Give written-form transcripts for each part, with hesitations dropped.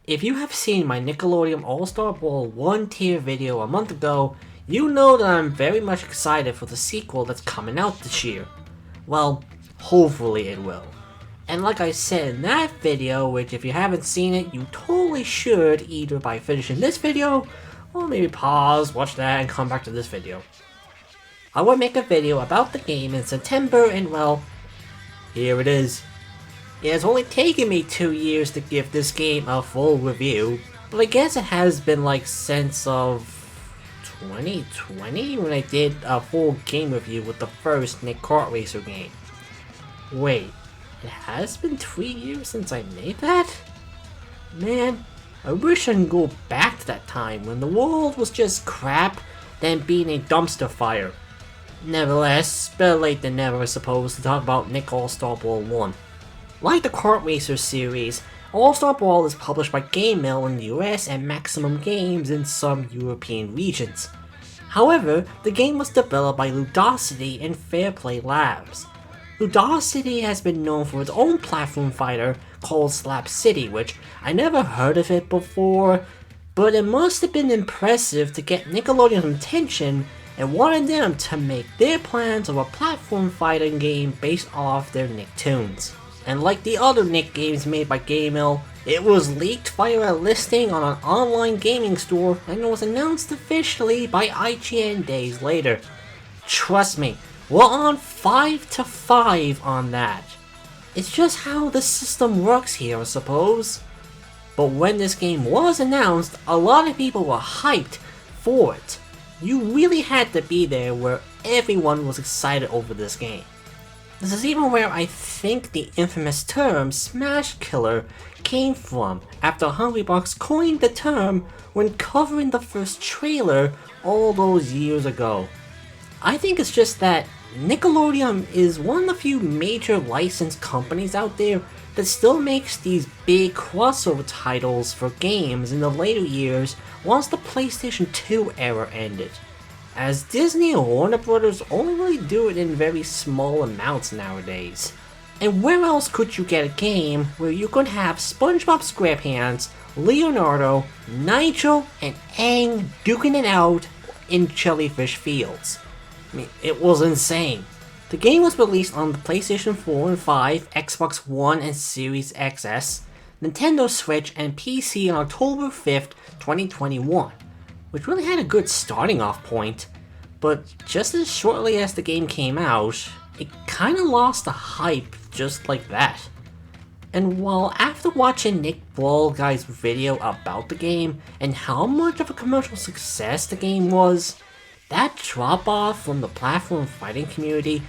If you have seen my Nickelodeon All-Star Brawl 1 tier video a month ago, you know that I'm very much excited for the sequel that's coming out this year. Well, hopefully it will. And like I said in that video, which if you haven't seen it, you totally should either by finishing this video, or maybe pause, watch that, and come back to this video. I will make a video about the game in September, and well, here it is. It has only taken me 2 years to give this game a full review, but I guess it has been like since of 2020 when I did a full game review with the first Nick Kart Racer game. Wait, it has been 3 years since I made that? Man, I wish I could go back to that time when the world was just crap, then being a dumpster fire. Nevertheless, better late than never I suppose to talk about Nick All-Star Brawl 1. Like the Kart Racer series, All-Star Brawl is published by GameMill in the US and Maximum Games in some European regions. However, the game was developed by Ludosity and Fairplay Labs. Ludosity has been known for its own platform fighter called Slap City, which I never heard of it before, but it must have been impressive to get Nickelodeon's attention and wanted them to make their plans of a platform fighting game based off their Nicktoons. And like the other Nick games made by GameMill, it was leaked via a listing on an online gaming store and it was announced officially by IGN days later. Trust me, we're on 5-5 on that. It's just how the system works here, I suppose. But when this game was announced, a lot of people were hyped for it. You really had to be there where everyone was excited over this game. This is even where I think the infamous term Smash Killer came from, after Hungrybox coined the term when covering the first trailer all those years ago. I think it's just that Nickelodeon is one of the few major licensed companies out there that still makes these big crossover titles for games in the later years once the PlayStation 2 era ended, as Disney and Warner Brothers only really do it in very small amounts nowadays. And where else could you get a game where you could have SpongeBob SquarePants, Leonardo, Nigel, and Aang duking it out in Jellyfish Fields? I mean, it was insane. The game was released on the PlayStation 4 and 5, Xbox One and Series XS, Nintendo Switch, and PC on October 5th, 2021, which really had a good starting off point, but just as shortly as the game came out, it kinda lost the hype just like that. And while after watching Nick Brawl Guy's video about the game and how much of a commercial success the game was, that drop off from the platform fighting community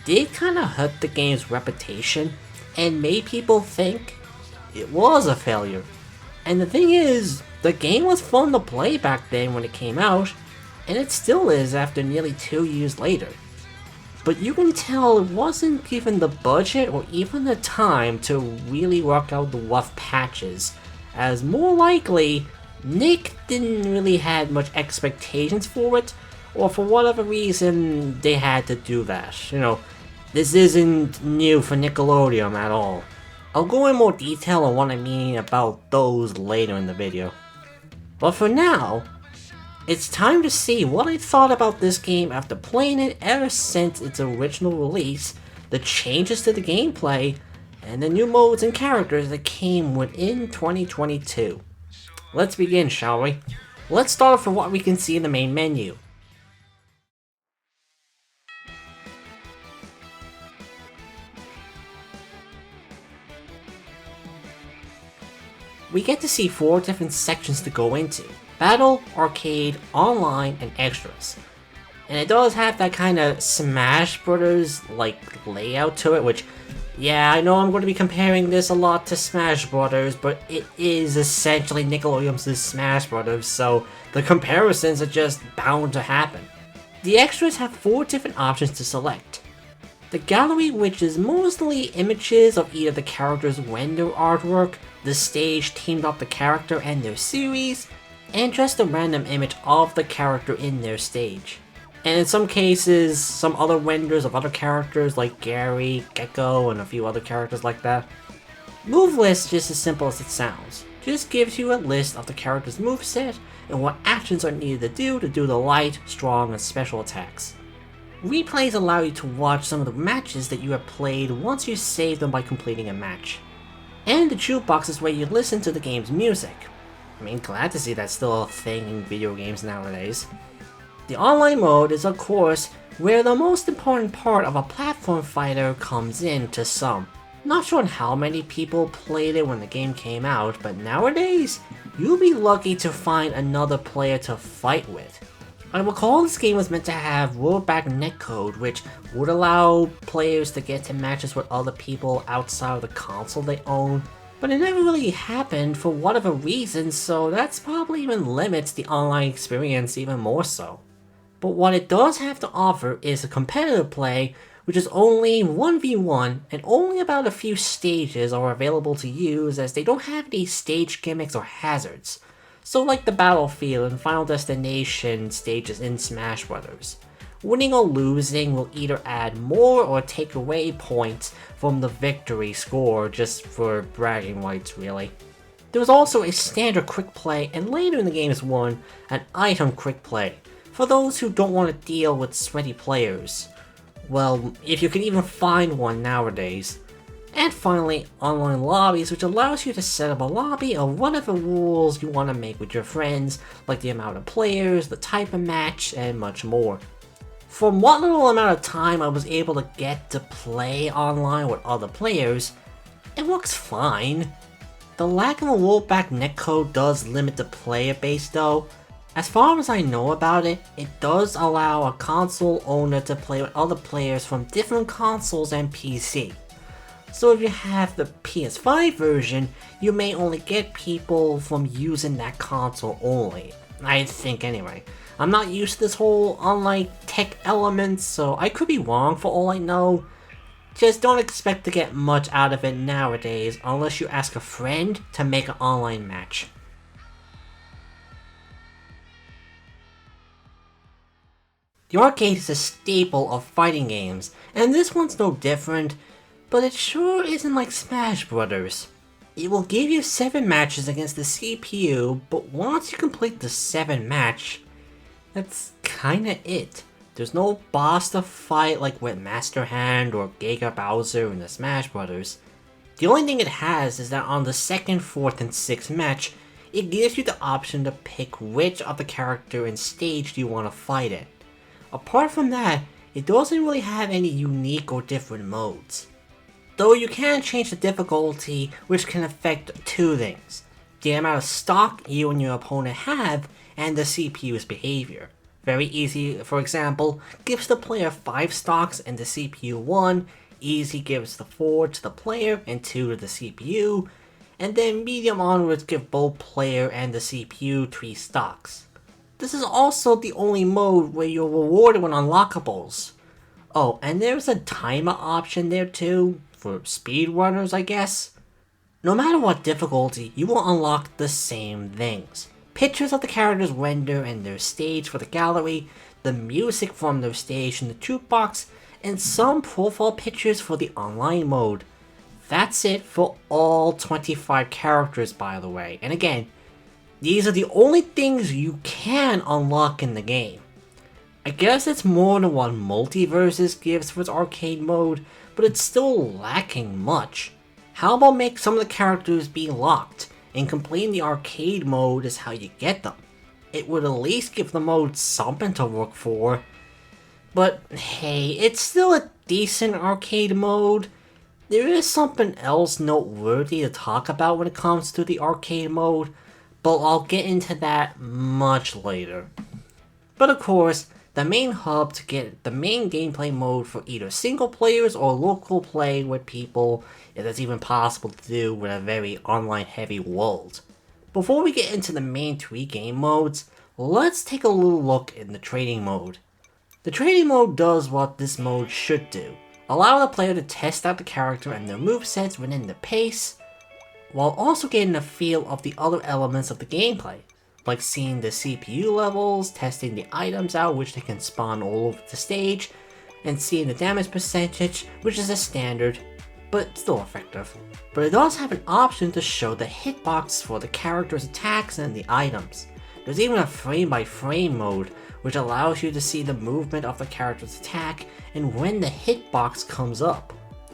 did kinda hurt the game's reputation and made people think it was a failure. And the thing is, the game was fun to play back then when it came out, and it still is after nearly 2 years later. But you can tell it wasn't given the budget or even the time to really work out the rough patches, as more likely, Nick didn't really have much expectations for it, or for whatever reason they had to do that. You know, this isn't new for Nickelodeon at all. I'll go in more detail on what I mean about those later in the video. But for now, it's time to see what I thought about this game after playing it ever since its original release, the changes to the gameplay, and the new modes and characters that came within 2022. Let's begin, shall we? Let's start off with what we can see in the main menu. We get to see 4 different sections to go into: Battle, Arcade, Online, and Extras. And it does have that kind of Smash Brothers like layout to it, which, yeah, I know I'm going to be comparing this a lot to Smash Brothers, but it is essentially Nickelodeon's Smash Brothers, so the comparisons are just bound to happen. The extras have 4 different options to select: the gallery, which is mostly images of either the character's render artwork, the stage teamed up the character and their series, and just a random image of the character in their stage. And in some cases, some other renders of other characters like Gary, Gecko, and a few other characters like that. Move list just as simple as it sounds. just gives you a list of the character's moveset and what actions are needed to do the light, strong, and special attacks. Replays allow you to watch some of the matches that you have played once you save them by completing a match. And the jukebox is where you listen to the game's music. I mean, glad to see that's still a thing in video games nowadays. The online mode is of course where the most important part of a platform fighter comes in to some. Not sure how many people played it when the game came out, but nowadays, you'll be lucky to find another player to fight with. I recall this game was meant to have rollback netcode, which would allow players to get to matches with other people outside of the console they own, but it never really happened for whatever reason, so that's probably even limits the online experience even more so. But what it does have to offer is a competitive play, which is only 1v1 and only about a few stages are available to use as they don't have any stage gimmicks or hazards. So like the Battlefield and Final Destination stages in Smash Bros. Winning or losing will either add more or take away points from the victory score just for bragging rights really. There was also a standard quick play and later in the game's one, an item quick play, for those who don't want to deal with sweaty players. Well, if you can even find one nowadays. And finally, online lobbies, which allows you to set up a lobby of whatever rules you want to make with your friends, like the amount of players, the type of match, and much more. From what little amount of time I was able to get to play online with other players, it works fine. The lack of a rollback netcode does limit the player base though. As far as I know about it, it does allow a console owner to play with other players from different consoles and PC. So if you have the PS5 version, you may only get people from using that console only. I think anyway. I'm not used to this whole online tech element, so I could be wrong for all I know. Just don't expect to get much out of it nowadays unless you ask a friend to make an online match. The arcade is a staple of fighting games, and this one's no different, but it sure isn't like Smash Bros. It will give you 7 matches against the CPU, but once you complete the 7th match, that's kinda it. There's no boss to fight like with Master Hand or Giga Bowser in the Smash Bros. The only thing it has is that on the 2nd, 4th, and 6th match, it gives you the option to pick which of the character and stage you want to fight in. Apart from that, it doesn't really have any unique or different modes. Though you can change the difficulty, which can affect 2 things: the amount of stock you and your opponent have, and the CPU's behavior. Very easy, for example, gives the player 5 stocks and the CPU 1, easy gives the 4 to the player and 2 to the CPU, and then medium onwards give both player and the CPU 3 stocks. This is also the only mode where you're rewarded with unlockables. Oh, and there's a timer option there too, for speedrunners I guess. No matter what difficulty, you will unlock the same things. Pictures of the characters render and their stage for the gallery, the music from their stage in the jukebox, and some profile pictures for the online mode. That's it for all 25 characters by the way, and again, these are the only things you can unlock in the game. I guess it's more than what Multiverses gives for its arcade mode, but it's still lacking much. How about make some of the characters be locked, and completing the arcade mode is how you get them. It would at least give the mode something to work for. But hey, it's still a decent arcade mode. There is something else noteworthy to talk about when it comes to the arcade mode, but I'll get into that much later. But of course, the main hub to get the main gameplay mode for either single players or local play with people, if that's even possible to do with a very online heavy world. Before we get into the main 3 game modes, let's take a little look in the trading mode. The trading mode does what this mode should do: allow the player to test out the character and their movesets within the pace, while also getting a feel of the other elements of the gameplay, like seeing the CPU levels, testing the items out which they can spawn all over the stage, and seeing the damage percentage, which is a standard. but still effective. But it does have an option to show the hitbox for the character's attacks and the items. There's even a frame-by-frame mode, which allows you to see the movement of the character's attack and when the hitbox comes up.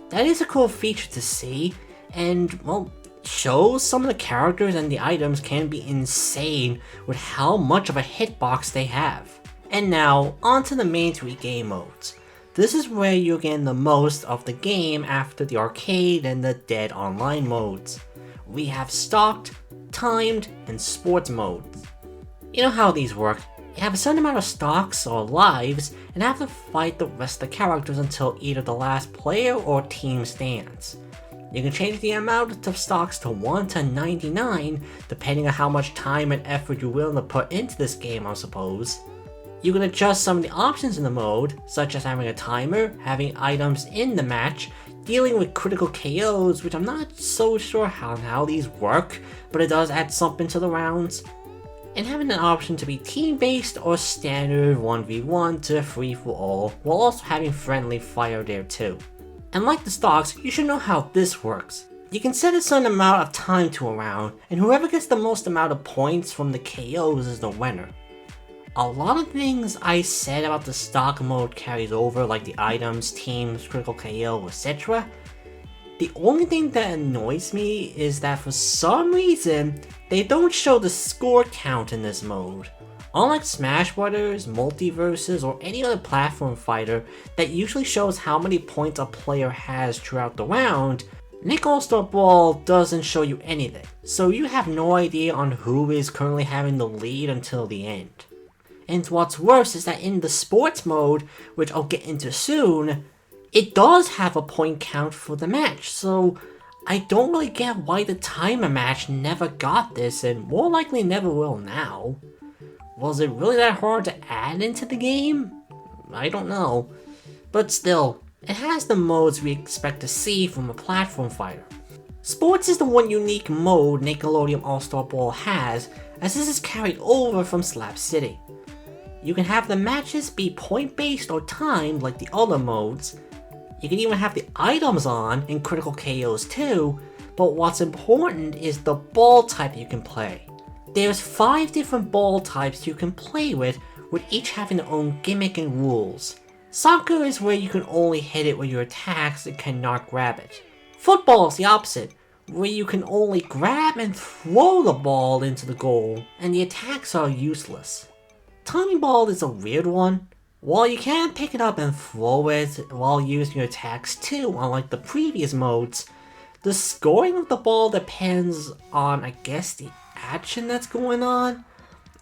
That is a cool feature to see, and, well, shows some of the characters and the items can be insane with how much of a hitbox they have. And now, onto the main 3 game modes. This is where you're getting the most of the game after the arcade and the dead online modes. We have stocked, timed, and sports modes. You know how these work. You have a certain amount of stocks or lives and have to fight the rest of the characters until either the last player or team stands. You can change the amount of stocks to 1 to 99 depending on how much time and effort you're willing to put into this game, I suppose. You can adjust some of the options in the mode, such as having a timer, having items in the match, dealing with critical KOs, which I'm not so sure how these work, but it does add something to the rounds, and having an option to be team-based or standard 1v1 to free-for-all, while also having friendly fire there too. And like the stocks, you should know how this works. You can set a certain amount of time to a round, and whoever gets the most amount of points from the KOs is the winner. A lot of things I said about the stock mode carries over, like the items, teams, critical KO, etc. The only thing that annoys me is that for some reason, they don't show the score count in this mode. Unlike Smash Brothers, Multiverses, or any other platform fighter that usually shows how many points a player has throughout the round, Nickelodeon All-Star Brawl doesn't show you anything, so you have no idea on who is currently having the lead until the end. And what's worse is that in the sports mode, which I'll get into soon, it does have a point count for the match, so I don't really get why the timer match never got this and more likely never will now. Was it really that hard to add into the game? I don't know. But still, it has the modes we expect to see from a platform fighter. Sports is the one unique mode Nickelodeon All-Star Brawl has, as this is carried over from Slap City. You can have the matches be point-based or timed like the other modes. You can even have the items on and critical KOs too, but what's important is the ball type you can play. There's 5 different ball types you can play with each having their own gimmick and rules. Soccer is where you can only hit it with your attacks and cannot grab it. Football is the opposite, where you can only grab and throw the ball into the goal, and the attacks are useless. Timing ball is a weird one. While you can pick it up and throw it while using your attacks too, unlike the previous modes, the scoring of the ball depends on, I guess, the action that's going on.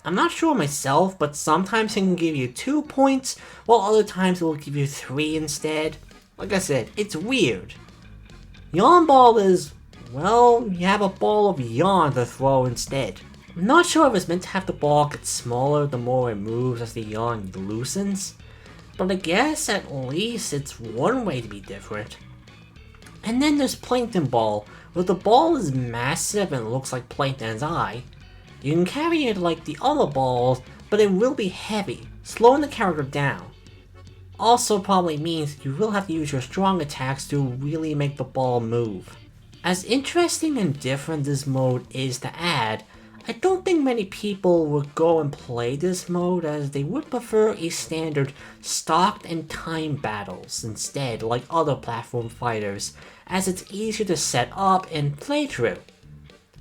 I'm not sure myself, but sometimes it can give you 2 points, while other times it will give you 3 instead. Like I said, it's weird. Yawn ball is, well, you have a ball of yawn to throw instead. I'm not sure if it's meant to have the ball get smaller the more it moves as the yawn loosens, but I guess at least it's one way to be different. And then there's Plankton Ball, where the ball is massive and looks like Plankton's eye. You can carry it like the other balls, but it will be heavy, slowing the character down. Also probably means you will have to use your strong attacks to really make the ball move. As interesting and different this mode is to add, I don't think many people would go and play this mode as they would prefer a standard stocked and timed battles instead, like other platform fighters, as it's easier to set up and play through.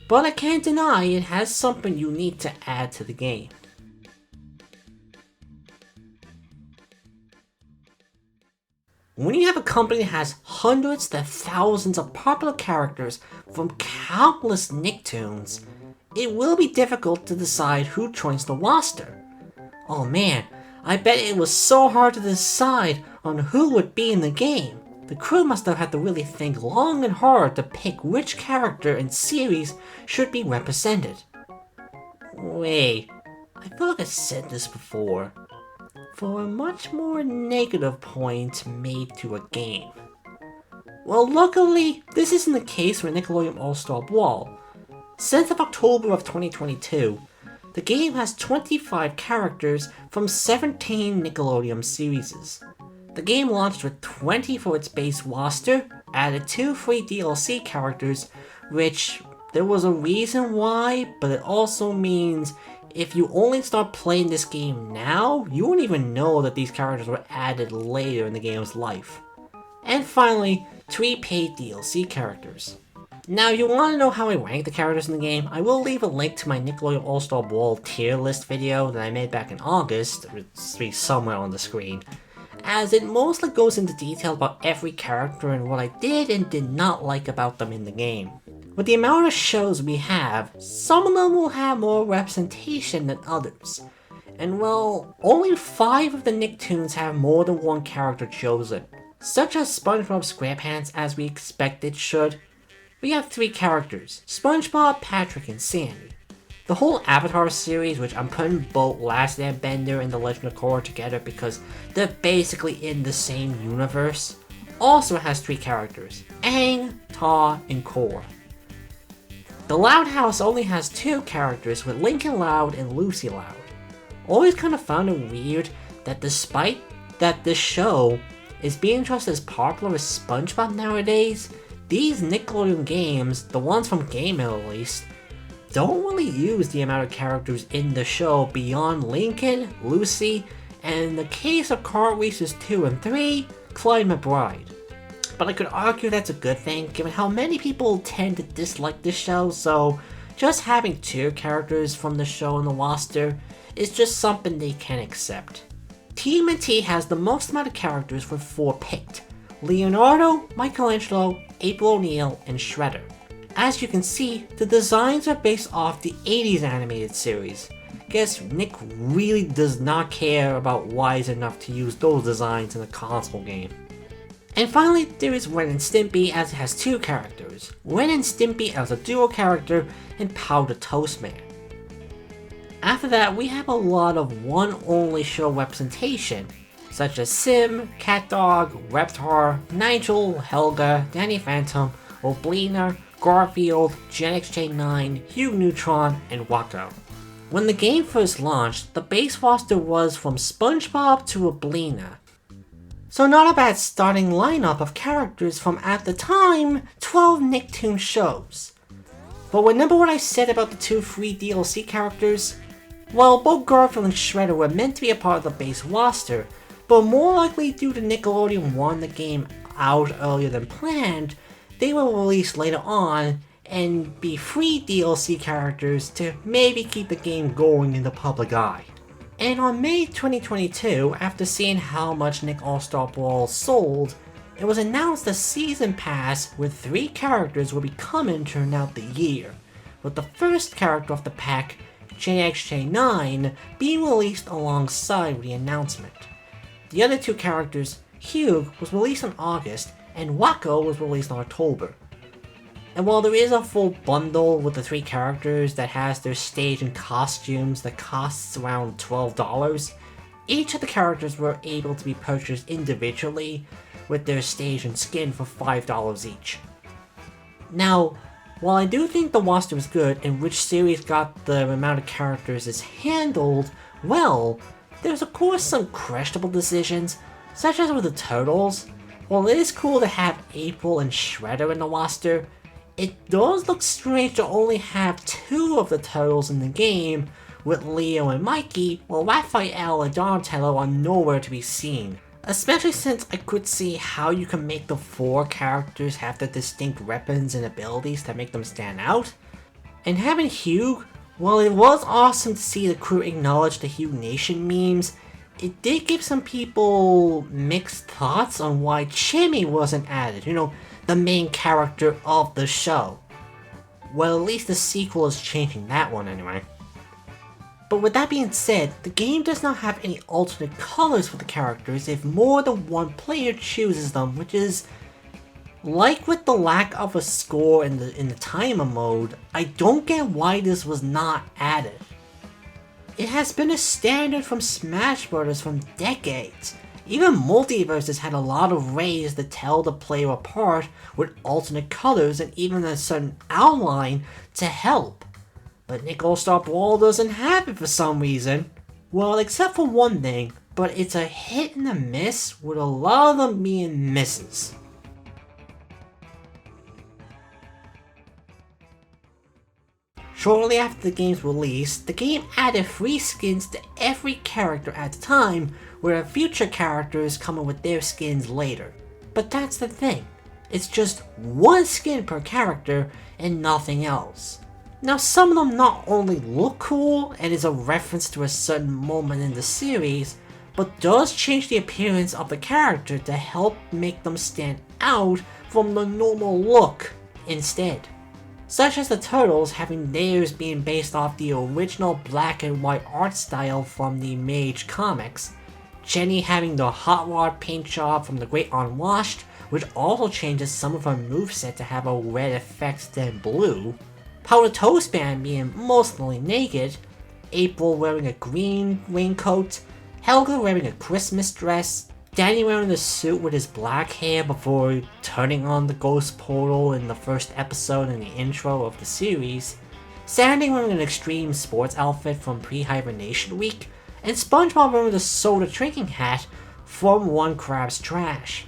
But I can't deny it has something unique to add to the game. When you have a company that has hundreds to thousands of popular characters from countless Nicktoons, it will be difficult to decide who joins the roster. Oh man, I bet it was so hard to decide on who would be in the game. The crew must have had to really think long and hard to pick which character and series should be represented. Wait, I feel like I said this before. For a much more negative point made to a game. Well, luckily, this isn't the case for Nickelodeon All-Star Brawl. Since of October of 2022, the game has 25 characters from 17 Nickelodeon series. The game launched with 20 for its base roster, added 2 free DLC characters, which there was a reason why, but it also means if you only start playing this game now, you won't even know that these characters were added later in the game's life. And finally, 3 paid DLC characters. Now, you want to know how I rank the characters in the game? I will leave a link to my Nickelodeon All-Star Brawl tier list video that I made back in August, it's be somewhere on the screen, as it mostly goes into detail about every character and what I did and did not like about them in the game. With the amount of shows we have, some of them will have more representation than others. And well, only 5 of the Nicktoons have more than one character chosen, such as SpongeBob SquarePants, as we expected should. We have 3 characters, SpongeBob, Patrick, and Sandy. The whole Avatar series, which I'm putting both Last Airbender and The Legend of Korra together because they're basically in the same universe, also has 3 characters, Aang, Ta, and Korra. The Loud House only has 2 characters with Lincoln Loud and Lucy Loud. Always kind of found it weird that despite that this show is being just as popular as SpongeBob nowadays, these Nickelodeon games, the ones from Game Mill at least, don't really use the amount of characters in the show beyond Lincoln, Lucy, and in the case of Kart Racers 2 and 3, Clyde McBride. But I could argue that's a good thing given how many people tend to dislike this show, so just having 2 characters from the show on the roster is just something they can accept. TMNT has the most amount of characters with 4 picked: Leonardo, Michelangelo, April O'Neil, and Shredder. As you can see, the designs are based off the 80s animated series. Guess Nick really does not care about Wise enough to use those designs in a console game. And finally, there is Ren and Stimpy, as it has 2 characters, Ren and Stimpy as a duo character, and Pow the Toastman. After that, we have a lot of one-only show representation, such as Sim, CatDog, Reptar, Nigel, Helga, Danny Phantom, Oblina, Garfield, Gen XJ9, Hugh Neutron, and Wacko. When the game first launched, the base roster was from SpongeBob to Oblina. So not a bad starting lineup of characters from, at the time, 12 Nicktoon shows. But remember what I said about the 2 free DLC characters? Well, both Garfield and Shredder were meant to be a part of the base roster, but more likely due to Nickelodeon wanting the game out earlier than planned, they were released later on and be free DLC characters to maybe keep the game going in the public eye. And on May 2022, after seeing how much Nick All-Star Brawl sold, it was announced a season pass with 3 characters will be coming throughout the year, with the first character of the pack, JXJ9, being released alongside the announcement. The other 2 characters, Hugh, was released in August, and Wacko was released in October. And while there is a full bundle with the 3 characters that has their stage and costumes that costs around $12, each of the characters were able to be purchased individually with their stage and skin for $5 each. Now, while I do think the roster is good and which series got the amount of characters is handled well, there's of course some questionable decisions, such as with the Turtles. While it is cool to have April and Shredder in the roster, it does look strange to only have 2 of the Turtles in the game, with Leo and Mikey, while Raphael and Donatello are nowhere to be seen. Especially since I could see how you can make the 4 characters have their distinct weapons and abilities that make them stand out. And having Hugh, while it was awesome to see the crew acknowledge the Hugh Nation memes, it did give some people mixed thoughts on why Jimmy wasn't added, the main character of the show. Well, at least the sequel is changing that one anyway. But with that being said, the game does not have any alternate colors for the characters if more than one player chooses them, which is, like with the lack of a score in the timer mode, I don't get why this was not added. It has been a standard from Smash Bros. From decades. Even Multiverses had a lot of ways to tell the player apart with alternate colors and even a certain outline to help. But Nick All-Star Brawl doesn't have it for some reason. Well, except for one thing, but it's a hit and a miss with a lot of them being misses. Shortly after the game's release, the game added free skins to every character at the time, where future characters come in with their skins later. But that's the thing, it's just one skin per character and nothing else. Now some of them not only look cool and is a reference to a certain moment in the series, but does change the appearance of the character to help make them stand out from the normal look instead. Such as the turtles having theirs being based off the original black and white art style from the Mage comics, Jenny having the hot rod paint job from the Great Unwashed, which also changes some of her moveset to have a red effect than blue, Powder Toast Man being mostly naked, April wearing a green raincoat, Helga wearing a Christmas dress, Danny wearing a suit with his black hair before turning on the ghost portal in the first episode in the intro of the series, Sandy wearing an extreme sports outfit from pre-hibernation week, and SpongeBob wearing the soda drinking hat from One Crab's Trash.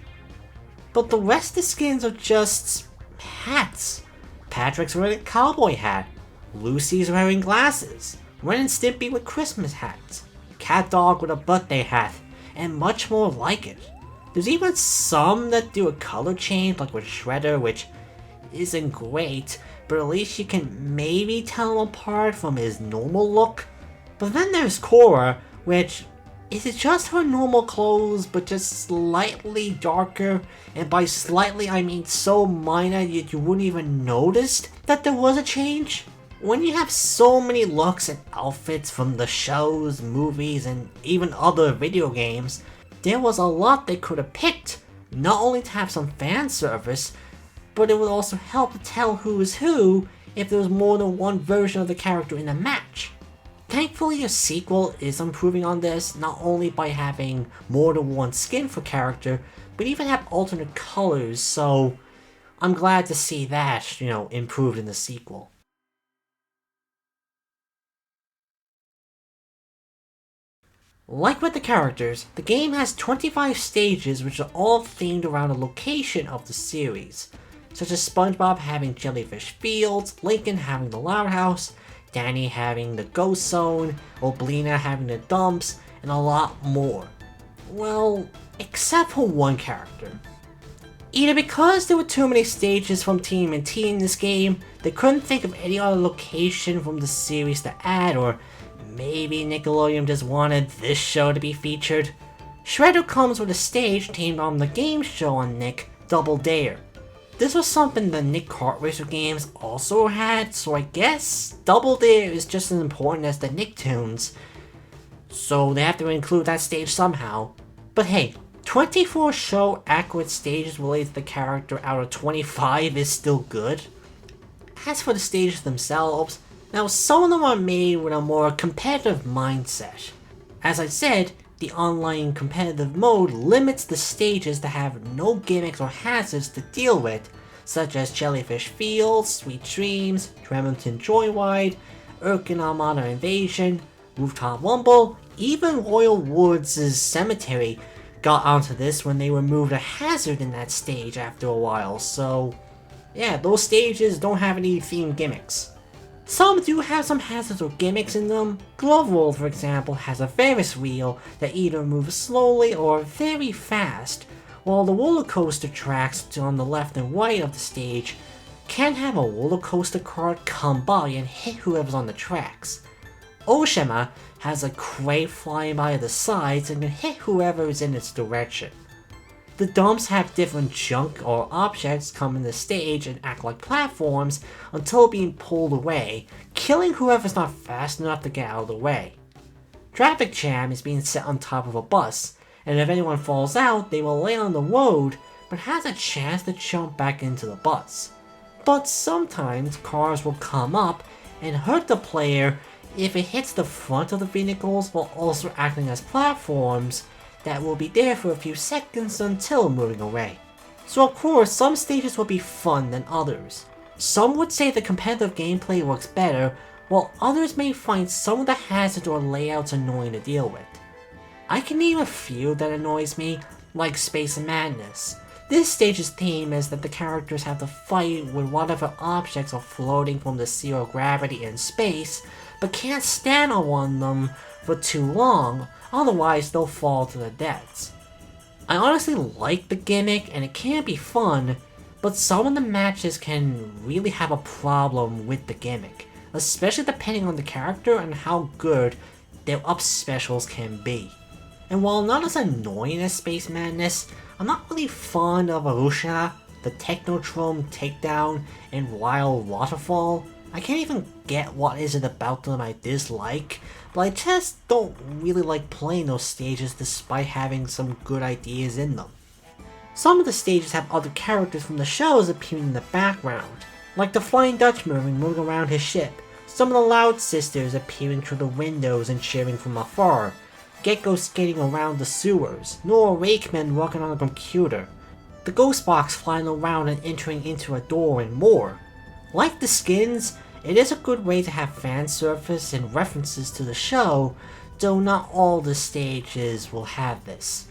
But the rest of the skins are just hats. Patrick's wearing a cowboy hat, Lucy's wearing glasses, Ren and Stimpy with Christmas hats, Cat Dog with a birthday hat, and much more like it. There's even some that do a color change, like with Shredder, which isn't great, but at least you can maybe tell him apart from his normal look. But then there's Cora, which is it just her normal clothes, but just slightly darker, and by slightly I mean so minor you wouldn't even notice that there was a change? When you have so many looks and outfits from the shows, movies, and even other video games, there was a lot they could have picked, not only to have some fan service, but it would also help to tell who is who if there was more than one version of the character in a match. Thankfully a sequel is improving on this, not only by having more than one skin for character, but even have alternate colors, so I'm glad to see that, improved in the sequel. Like with the characters, the game has 25 stages which are all themed around a location of the series, such as SpongeBob having Jellyfish Fields, Lincoln having the Loud House, Danny having the Ghost Zone, Oblina having the Dumps, and a lot more. Well, except for one character. Either because there were too many stages from TMNT in this game, they couldn't think of any other location from the series to add, or maybe Nickelodeon just wanted this show to be featured. Shredder comes with a stage themed on the game show on Nick, Double Dare. This was something the Nick Kart Racer games also had, so I guess Double Dare is just as important as the Nicktoons, so they have to include that stage somehow. But hey, 24 show accurate stages related to the character out of 25 is still good. As for the stages themselves, now some of them are made with a more competitive mindset. As I said, the online competitive mode limits the stages to have no gimmicks or hazards to deal with, such as Jellyfish Fields, Sweet Dreams, Tremonton Joyride, Urkin Armada Invasion, Rooftop Rumble, even Royal Woods' Cemetery got onto this when they removed a hazard in that stage after a while, so yeah, those stages don't have any themed gimmicks. Some do have some hazards or gimmicks in them. Glove World, for example, has a Ferris wheel that either moves slowly or very fast, while the roller coaster tracks on the left and right of the stage can have a roller coaster cart come by and hit whoever's on the tracks. Oshima has a crate flying by the sides and can hit whoever is in its direction. The dumps have different junk or objects come in the stage and act like platforms until being pulled away, killing whoever's not fast enough to get out of the way. Traffic Jam is being set on top of a bus, and if anyone falls out, they will land on the road, but has a chance to jump back into the bus. But sometimes cars will come up and hurt the player if it hits the front of the vehicles while also acting as platforms that will be there for a few seconds until moving away. So of course, some stages will be fun than others. Some would say the competitive gameplay works better, while others may find some of the hazards or layouts annoying to deal with. I can name a few that annoys me, like Space and Madness. This stage's theme is that the characters have to fight with whatever objects are floating from the zero gravity in space, but can't stand on one of them for too long, otherwise they'll fall to their deaths. I honestly like the gimmick and it can be fun, but some of the matches can really have a problem with the gimmick, especially depending on the character and how good their up specials can be. And while not as annoying as Space Madness, I'm not really fond of Arusha, the Technotron Takedown, and Wild Waterfall. I can't even get what is it about them I dislike, but I just don't really like playing those stages despite having some good ideas in them. Some of the stages have other characters from the shows appearing in the background, like the Flying Dutchman moving around his ship, some of the Loud Sisters appearing through the windows and cheering from afar, Gecko skating around the sewers, Nora Wakeman working on a computer, the Ghost Box flying around and entering into a door, and more. Like the skins, it is a good way to have fan service and references to the show, though not all the stages will have this.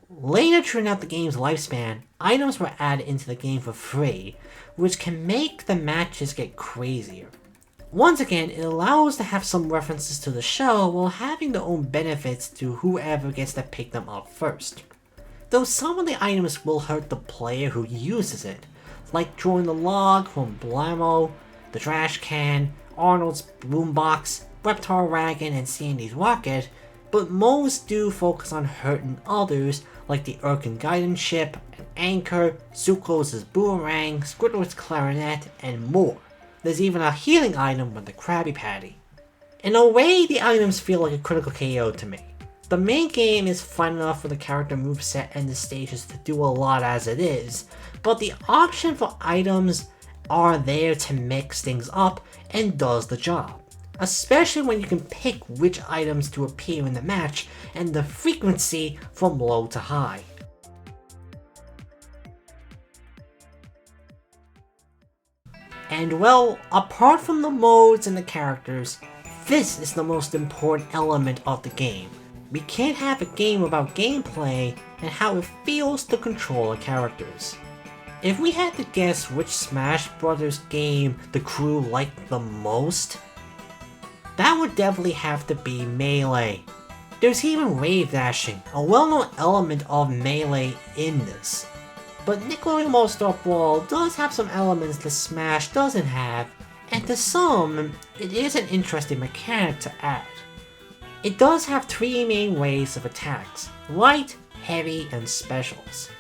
Later throughout the game's lifespan, items were added into the game for free, which can make the matches get crazier. Once again, it allows to have some references to the show while having their own benefits to whoever gets to pick them up first. Though some of the items will hurt the player who uses it, like drawing the log from Blammo, the trash can, Arnold's boombox, Reptar Wagon, and Sandy's rocket, but most do focus on hurting others like the Urkin guidance ship, an anchor, Sucrose' boomerang, Squidward's clarinet, and more. There's even a healing item with the Krabby Patty. In a way, the items feel like a critical KO to me. The main game is fun enough for the character moveset and the stages to do a lot as it is, but the option for items are there to mix things up and does the job. Especially when you can pick which items to appear in the match and the frequency from low to high. And well, apart from the modes and the characters, this is the most important element of the game. We can't have a game without gameplay and how it feels to control the characters. If we had to guess which Smash Bros. Game the crew liked the most, that would definitely have to be Melee. There's even wave dashing, a well-known element of Melee in this. But Nickelodeon All-Star Brawl does have some elements that Smash doesn't have, and to some, it is an interesting mechanic to add. It does have three main ways of attacks: light, heavy, and specials.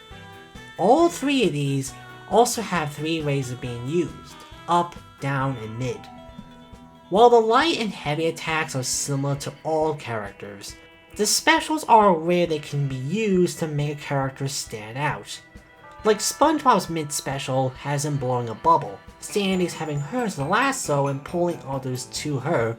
All three of these also have three ways of being used: up, down, and mid. While the light and heavy attacks are similar to all characters, the specials are where they can be used to make a character stand out. Like SpongeBob's mid special has him blowing a bubble, Sandy's having hers lasso and pulling others to her,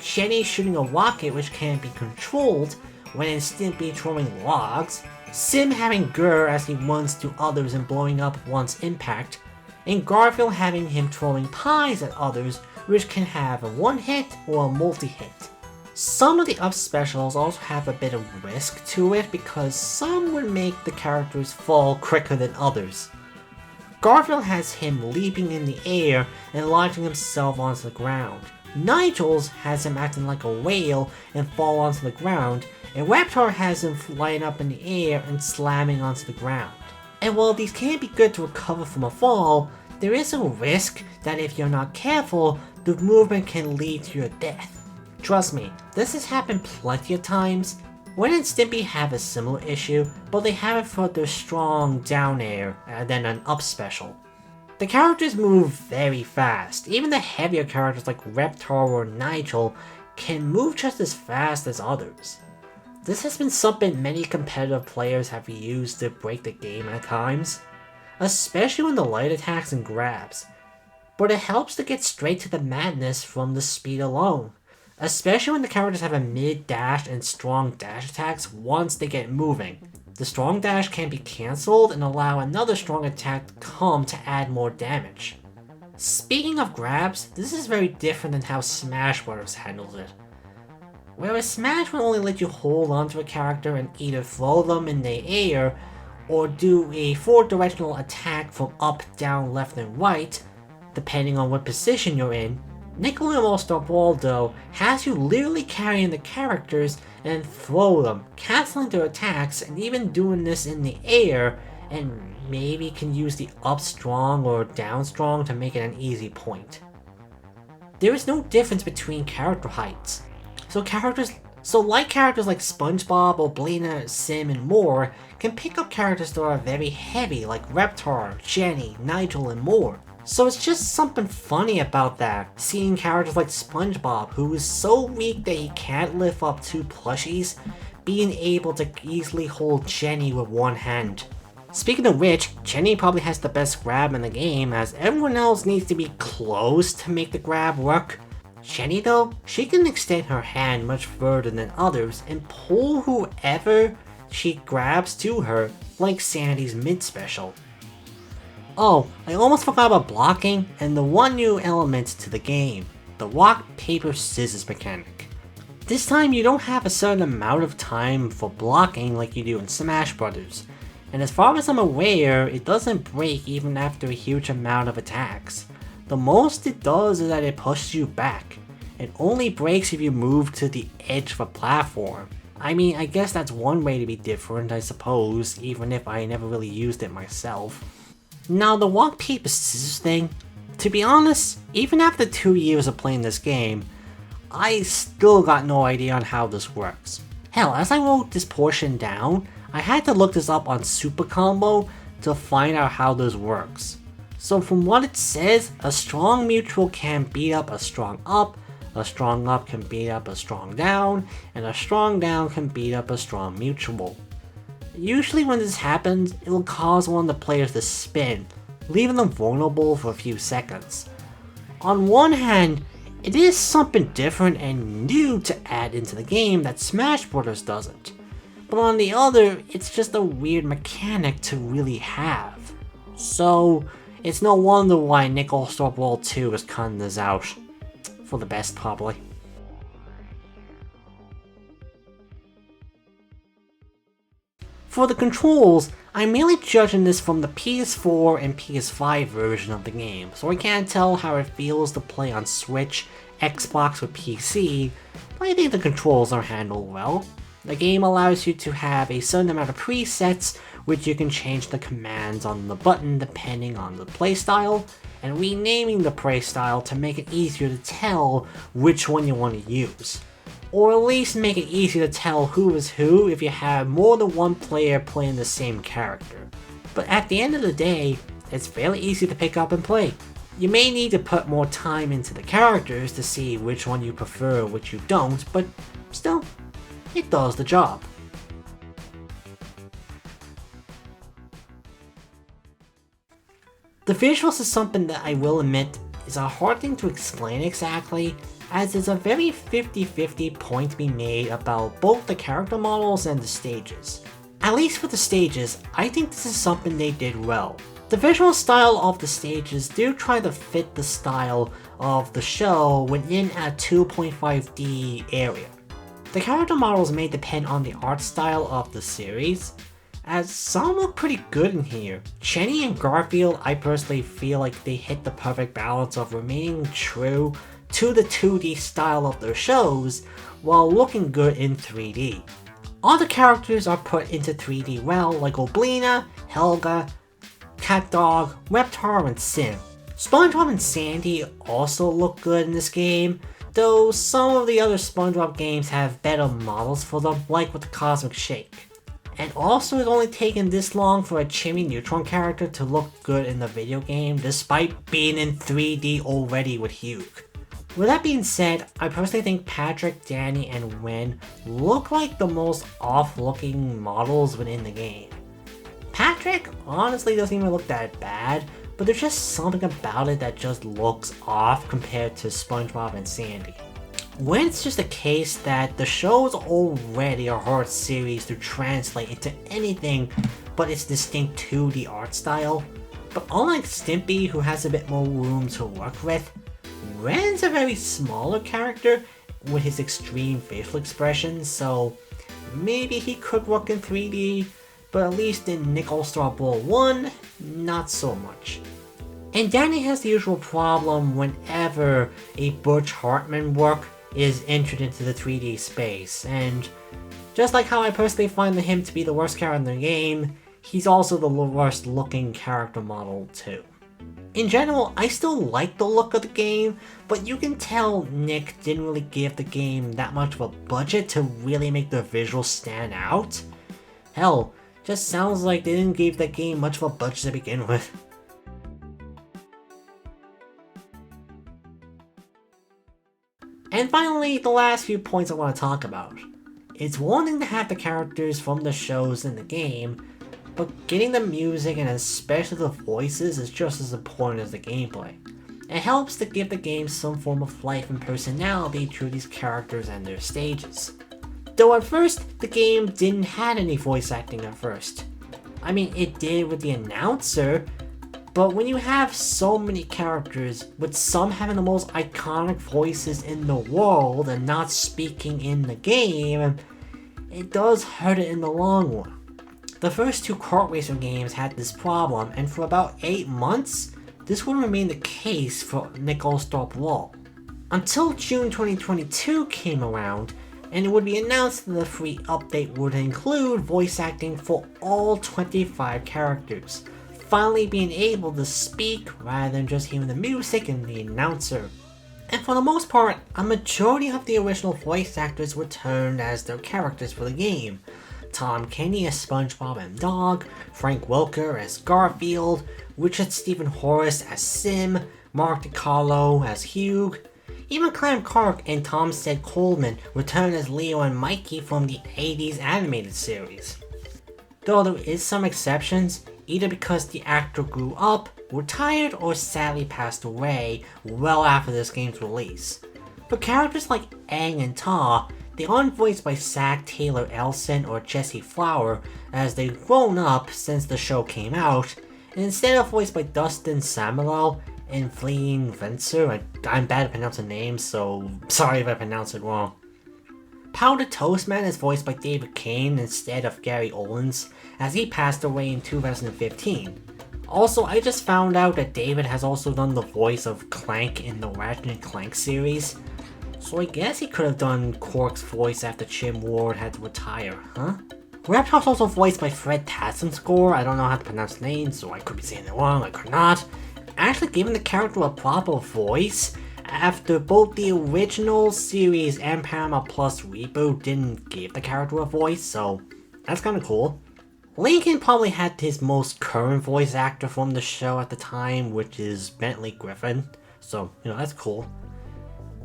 Jenny shooting a rocket which can be controlled when in Stimpy throwing logs, Sim having Gurr as he runs to others and blowing up one's impact, and Garfield having him throwing pies at others, which can have a one hit or a multi-hit. Some of the up specials also have a bit of risk to it because some would make the characters fall quicker than others. Garfield has him leaping in the air and launching himself onto the ground. Nigel's has him acting like a whale and fall onto the ground, and Reptar has him flying up in the air and slamming onto the ground. And while these can be good to recover from a fall, there is a risk that if you're not careful, the movement can lead to your death. Trust me, this has happened plenty of times. Ren and Stimpy have a similar issue, but they have it for their strong down air than an up special. The characters move very fast. Even the heavier characters like Reptar or Nigel can move just as fast as others. This has been something many competitive players have used to break the game at times, especially when the light attacks and grabs, but it helps to get straight to the madness from the speed alone, especially when the characters have a mid dash and strong dash attacks once they get moving. The strong dash can be cancelled and allow another strong attack to come to add more damage. Speaking of grabs, this is very different than how Smash Bros. Handles it. whereas Smash would only let you hold onto a character and either throw them in the air or do a 4-directional attack from up, down, left, and right, depending on what position you're in. Nickelodeon All-Star Brawl, though, has you literally carrying the characters and throw them, canceling their attacks, and even doing this in the air, and maybe can use the up strong or down strong to make it an easy point. There is no difference between character heights, so characters like SpongeBob, Oblina, Sim, and more can pick up characters that are very heavy like Reptar, Jenny, Nigel, and more. So it's just something funny about that, seeing characters like SpongeBob, who is so weak that he can't lift up 2 plushies, being able to easily hold Jenny with one hand. Speaking of which, Jenny probably has the best grab in the game, as everyone else needs to be close to make the grab work. Jenny though, she can extend her hand much further than others and pull whoever she grabs to her, like Sanity's mid special. Oh, I almost forgot about blocking and the one new element to the game, the rock, paper, scissors mechanic. This time you don't have a certain amount of time for blocking like you do in Smash Bros. And as far as I'm aware, it doesn't break even after a huge amount of attacks. The most it does is that it pushes you back. It only breaks if you move to the edge of a platform. I mean, I guess that's one way to be different, I suppose, even if I never really used it myself. Now, the rock, paper, scissors thing, to be honest, even after 2 years of playing this game, I still got no idea on how this works. Hell, as I wrote this portion down, I had to look this up on Super Combo to find out how this works. So from what it says, a strong mutual can beat up a strong up can beat up a strong down, and a strong down can beat up a strong mutual. Usually when this happens, it will cause one of the players to spin, leaving them vulnerable for a few seconds. On one hand, it is something different and new to add into the game that Smash Bros. Doesn't. But on the other, it's just a weird mechanic to really have. So, it's no wonder why Nickelodeon All-Star Brawl 2 is cutting this out. For the best, probably. For the controls, I'm mainly judging this from the PS4 and PS5 version of the game, so I can't tell how it feels to play on Switch, Xbox, or PC, but I think the controls are handled well. The game allows you to have a certain amount of presets, which you can change the commands on the button depending on the playstyle, and renaming the playstyle to make it easier to tell which one you want to use. Or at least make it easy to tell who is who if you have more than one player playing the same character. But at the end of the day, it's fairly easy to pick up and play. You may need to put more time into the characters to see which one you prefer and which you don't, but still, it does the job. The visuals is something that I will admit is a hard thing to explain exactly, as there's a very 50-50 point to be made about both the character models and the stages. At least for the stages, I think this is something they did well. The visual style of the stages do try to fit the style of the show within a 2.5D area. The character models may depend on the art style of the series, as some look pretty good in here. Jenny and Garfield, I personally feel like they hit the perfect balance of remaining true to the 2D style of their shows, while looking good in 3D. Other characters are put into 3D well, like Oblina, Helga, CatDog, Reptar, and Sim. SpongeBob and Sandy also look good in this game, though some of the other SpongeBob games have better models for them, like with the Cosmic Shake. And also, it's only taken this long for a Jimmy Neutron character to look good in the video game, despite being in 3D already with Hugh. With that being said, I personally think Patrick, Danny, and Wen look like the most off-looking models within the game. Patrick honestly doesn't even look that bad, but there's just something about it that just looks off compared to SpongeBob and Sandy. When it's just a case that the show is already a hard series to translate into anything but its distinct 2D art style, but unlike Stimpy, who has a bit more room to work with, Ren's a very smaller character with his extreme facial expressions, so maybe he could work in 3D, but at least in Nick All-Star Brawl 1, not so much. And Danny has the usual problem whenever a Butch Hartman work is entered into the 3D space, and just like how I personally find him to be the worst character in the game, he's also the worst looking character model too. In general, I still like the look of the game, but you can tell Nick didn't really give the game that much of a budget to really make the visuals stand out. Hell, just sounds like they didn't give the game much of a budget to begin with. And finally, the last few points I want to talk about. It's one thing to have the characters from the shows in the game, but getting the music and especially the voices is just as important as the gameplay. It helps to give the game some form of life and personality through these characters and their stages. Though at first, the game didn't have any voice acting at first. I mean, it did with the announcer, but when you have so many characters, with some having the most iconic voices in the world and not speaking in the game, it does hurt it in the long run. The first two kart racer games had this problem, and for about 8 months, this would remain the case for Nick All-Star Brawl. Until June 2022 came around, and it would be announced that the free update would include voice acting for all 25 characters, finally being able to speak rather than just hearing the music and the announcer. And for the most part, a majority of the original voice actors returned as their characters for the game. Tom Kenny as SpongeBob and Dog, Frank Welker as Garfield, Richard Stephen Horace as Sim, Mark DiCarlo as Hugh. Even Clem Clark and Tom Stead Coleman returned as Leo and Mikey from the 80s animated series. Though there is some exceptions, either because the actor grew up, retired, or sadly passed away well after this game's release. For characters like Aang and Ta, they aren't voiced by Zach Taylor Elson or Jesse Flower, as they've grown up since the show came out, and instead are voiced by Dustin Samuel and Fleeing Vencer. I'm bad at pronouncing names, so sorry if I pronounce it wrong. Powder Toast Man is voiced by David Kane instead of Gary Owens, as he passed away in 2015. Also, I just found out that David has also done the voice of Clank in the Ratchet & Clank series, so I guess he could have done Quark's voice after Jim Ward had to retire, huh? Reptar's also voiced by Fred Tassenscore. I don't know how to pronounce names, so I could be saying it wrong, I could not. Actually giving the character a proper voice after both the original series and Paramount Plus reboot didn't give the character a voice, so that's kinda cool. Lincoln probably had his most current voice actor from the show at the time, which is Bentley Griffin, so, that's cool.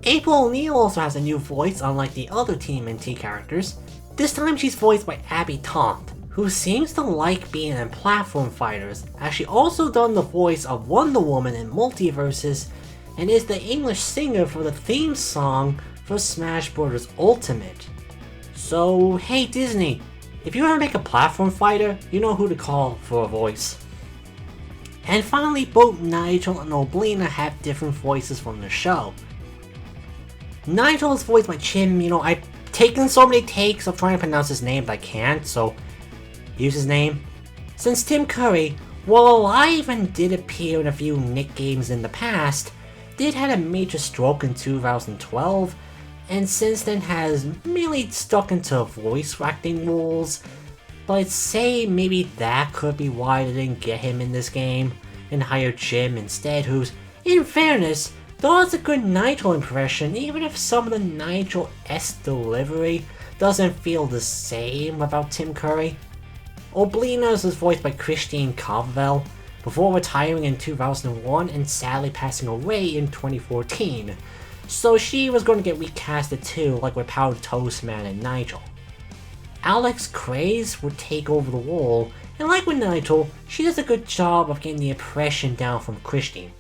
April O'Neil also has a new voice, unlike the other TMNT characters. This time she's voiced by Abby Taunt, who seems to like being in platform fighters, as she also done the voice of Wonder Woman in Multiverses, and is the English singer for the theme song for Smash Bros. Ultimate. So, hey Disney, if you ever make a platform fighter, you know who to call for a voice. And finally, both Nigel and Oblina have different voices from the show. Nigel is voiced by Chim. I've taken so many takes of trying to pronounce his name, but I can't, so here's his name. Since Tim Curry, while alive and did appear in a few Nick games in the past, did had a major stroke in 2012, and since then has mainly stuck into voice acting roles, but I'd say maybe that could be why they didn't get him in this game, and hired Jim instead, who's, in fairness, does a good Nigel impression, even if some of the Nigel-esque delivery doesn't feel the same about Tim Curry. Oblinas was voiced by Christine Covell, before retiring in 2001 and sadly passing away in 2014, so she was going to get recasted too, like with Powder Toast Man and Nigel. Alex Craze would take over the role, and like with Nigel, she does a good job of getting the impression down from Christine.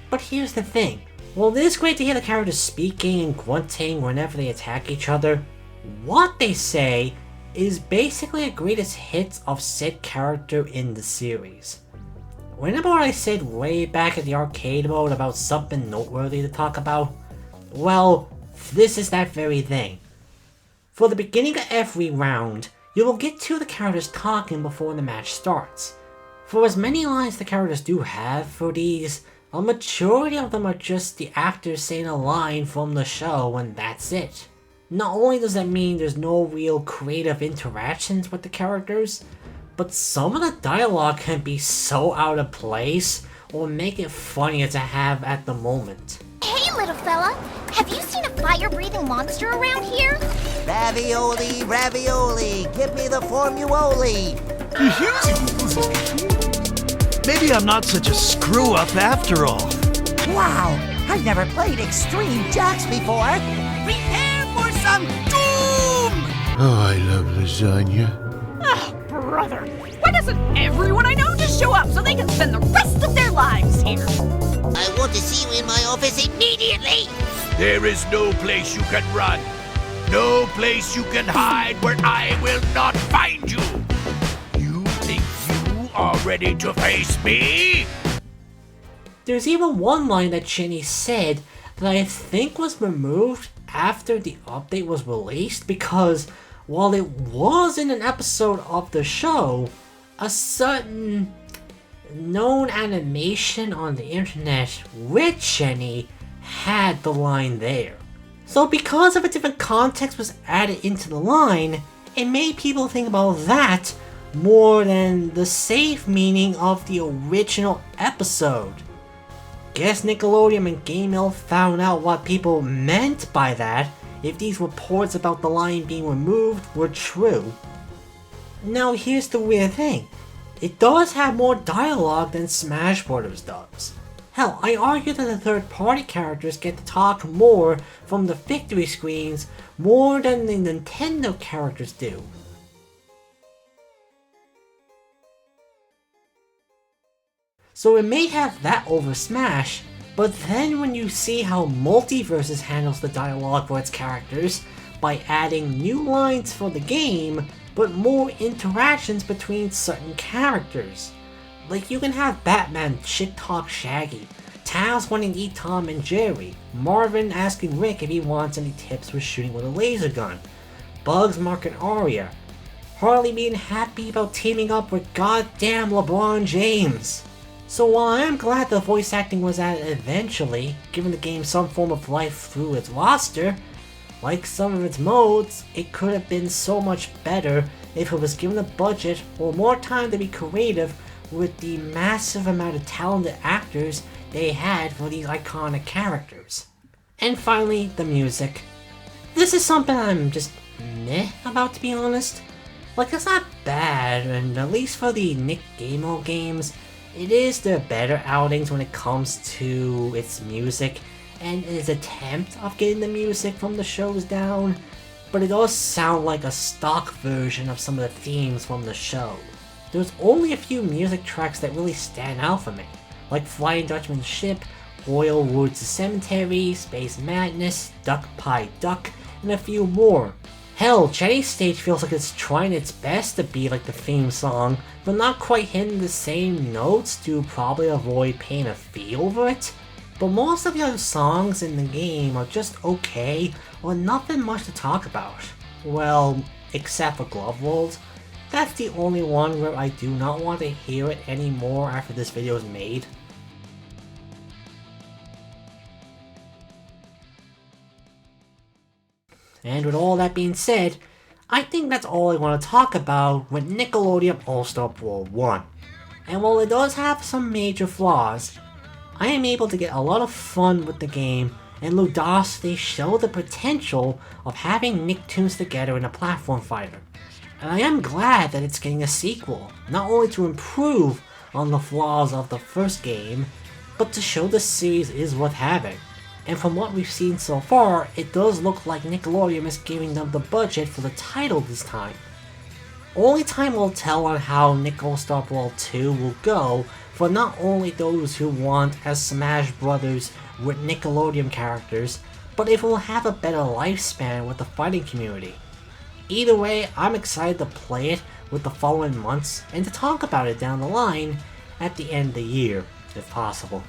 But here's the thing, while it is great to hear the characters speaking and grunting whenever they attack each other, what they say is basically a greatest hits of said character in the series. Remember what I said way back at the arcade mode about something noteworthy to talk about? Well, This is that very thing. For the beginning of every round, you will get two of the characters talking before the match starts. For as many lines the characters do have for these, a majority of them are just the actors saying a line from the show and that's it. Not only does that mean there's no real creative interactions with the characters, but some of the dialogue can be so out of place or make it funnier to have at the moment. Hey little fella, have you seen a fire-breathing monster around here? Ravioli, ravioli, give me the formuoli. Maybe I'm not such a screw-up after all. Wow, I've never played Extreme Jacks before. Prepare for some doom! Oh, I love lasagna. Oh, brother, why doesn't everyone I know just show up so they can spend the rest of their lives here? I want to see you in my office immediately. There is no place you can run. No place you can hide where I will not find you. You think you are ready to face me? There's even one line that Jenny said that I think was removed after the update was released because while it was in an episode of the show, a certain known animation on the internet with Jenny had the line there. So because of a different context was added into the line, it made people think about that more than the safe meaning of the original episode. Guess Nickelodeon and Game Mill found out what people meant by that if these reports about the line being removed were true. Now here's the weird thing. It does have more dialogue than Smash Bros. Does. Hell, I argue that the third-party characters get to talk more from the victory screens more than the Nintendo characters do. So it may have that over Smash, but then when you see how Multiverses handles the dialogue for its characters by adding new lines for the game, but more interactions between certain characters. Like you can have Batman shit talk Shaggy, Taz wanting to eat Tom and Jerry, Marvin asking Rick if he wants any tips for shooting with a laser gun, Bugs mocking Arya, Harley being happy about teaming up with goddamn LeBron James. So while I am glad the voice acting was added eventually, giving the game some form of life through its roster, like some of its modes, it could have been so much better if it was given a budget or more time to be creative with the massive amount of talented actors they had for these iconic characters. And finally, the music. This is something I'm just meh about, to be honest. Like, it's not bad, and at least for the Nickelodeon games, it is their better outings when it comes to its music and its attempt of getting the music from the shows down, but it does sound like a stock version of some of the themes from the show. There's only a few music tracks that really stand out for me, like Flying Dutchman's Ship, Royal Woods Cemetery, Space Madness, Duck Pie Duck, and a few more. Hell, Jenny's stage feels like it's trying its best to be like the theme song, but not quite hitting the same notes to probably avoid paying a fee over it. But most of the other songs in the game are just okay, or nothing much to talk about. Well, except for Glove Rolls. That's the only one where I do not want to hear it anymore after this video is made. And with all that being said, I think that's all I want to talk about with Nickelodeon All-Star Brawl 1. And while it does have some major flaws, I am able to get a lot of fun with the game, and Ludosity show the potential of having Nicktoons together in a platform fighter. And I am glad that it's getting a sequel, not only to improve on the flaws of the first game, but to show the series is worth having. And from what we've seen so far, it does look like Nickelodeon is giving them the budget for the title this time. Only time will tell on how Nick All-Star Brawl 2 will go for not only those who want a Smash Brothers with Nickelodeon characters, but if it will have a better lifespan with the fighting community. Either way, I'm excited to play it with the following months and to talk about it down the line at the end of the year, if possible.